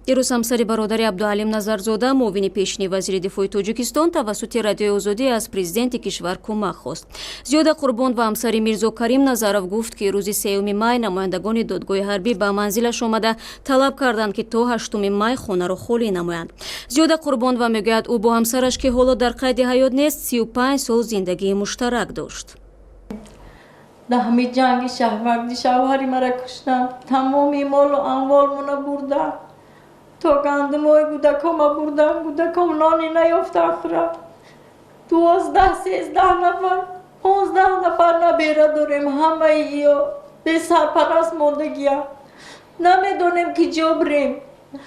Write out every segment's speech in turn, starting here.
дирӯз ҳамсари бародари Абдуҳалим Назарзода муовини пешини вазири дифои Тоҷикистон таввасути Радиои Озодӣ аз президенти кишвар кӯмак хост. Зиёда Қурбонова ҳамсари Мирзокарим Назаров гуфт ки рӯзи 3 май намояндагони Додгоҳи ҳарбӣ ба манзилаш омада талаб кардаанд ки то 8 май хонаро холӣ намоянд. Зиёда Қурбонова мегӯяд ӯ бо ҳамсараш ки ҳоло дар қайди ҳаёт нест 35 сол зиндагии муштарак дошт. در همین جنگ شهروردی شوهری مرا کشتن، تمامی مال و اموال مونو بردن، تا گندمای کودکام بردن، کودکام نانی نیافتن خورن. 12 13 نفر 15 نفر نبیره داریم، همه ایو به سرپرست موندگیم، نمیدونیم که جا بریم.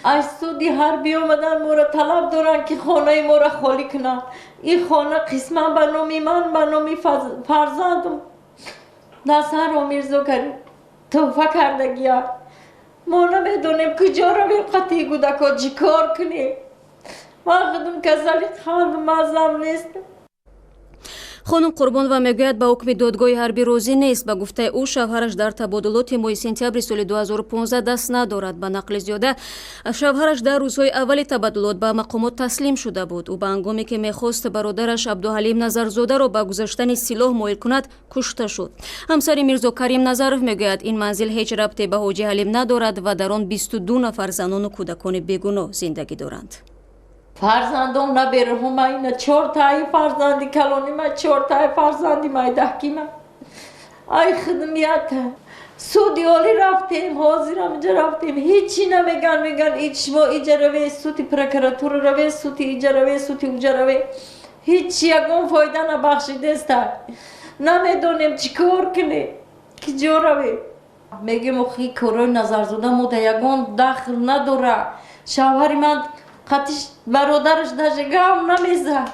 از سودی حربی اومدن ما را طلب دارن که خانه ما را خالی کنن. این خانه قسما به نام من، به نام فرزندم نصر و مирзокарим توفه کرده گیا. ما نمیدونیم کجا رویم، قطعی کودکا چیکار کنیم. وقتم کسلی خاند مزم نیست. خانم قурбонова мегӯяд ба ҳукми додгоҳи ҳарбӣ розӣ нест. ба гуфтаи ӯ шавҳараш дар табодулоти моҳи сентябри соли 2015 даст надорад. ба нақли Зиёда шавҳараш дар рӯзҳои аввали табадулот ба мақомот таслим шуда буд. ӯ ба ҳангоме ки мехост бародараш Абдуҳалим Назарзодаро ба гузаштани силоҳ моил кунад, кушта шуд. ҳамсари Мирзокарим Назаров мегӯяд ин манзил ҳеҷ рабте ба Ҳоҷӣ Ҳалим надорад ва дар он 22 нафар занону кӯдакони бегуноҳ зиндагӣ доранд. فرزندم نبیره ما اینا 4 تای فرزندی کلانی ما 4 تای فرزندی ما دهکیمه ای خدمت سودیالی رفتیم حاضر همجا رفتیم هیچی نمیگن میگن شما اینجا روی سوتی پرکراتور روی سوتی اینجا روی سوتی اونجا روی هیچی یکون فایده نبخشیده است نمیدونیم چیکار کنیم کجا روی میگیم اخی کارای نظرزاده ما در یکون دخل نداره شوهر من خطیش برادرش داشتگام نمیزد.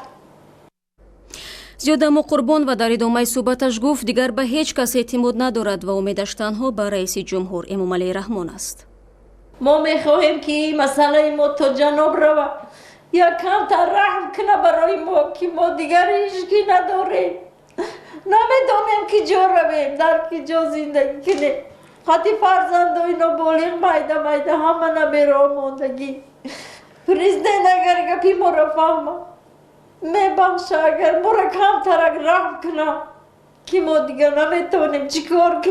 زیاده قورбонова дар идомаи суҳбаташ гуфт дигар ба ҳеҷ кас эътимод надорад ва умедаш танҳо ба раиси ҷумҳур Эмомалии Раҳмон аст. ما میخواهیم که این مسئله ما تا جناب رود یا کمتر رحم کنه برای ما که ما دیگر هیچکی نداریم نمیدونیم که جا رویم در که جا زندگی کنیم خطی فرزند و اینا بالغ مایده همه نبیره ماندگی президент اگر گپی ما را فهمه میبخشه اگر ما را کمتر رحم کنه که ما دیگه نمیتونیم چیکار کنیم.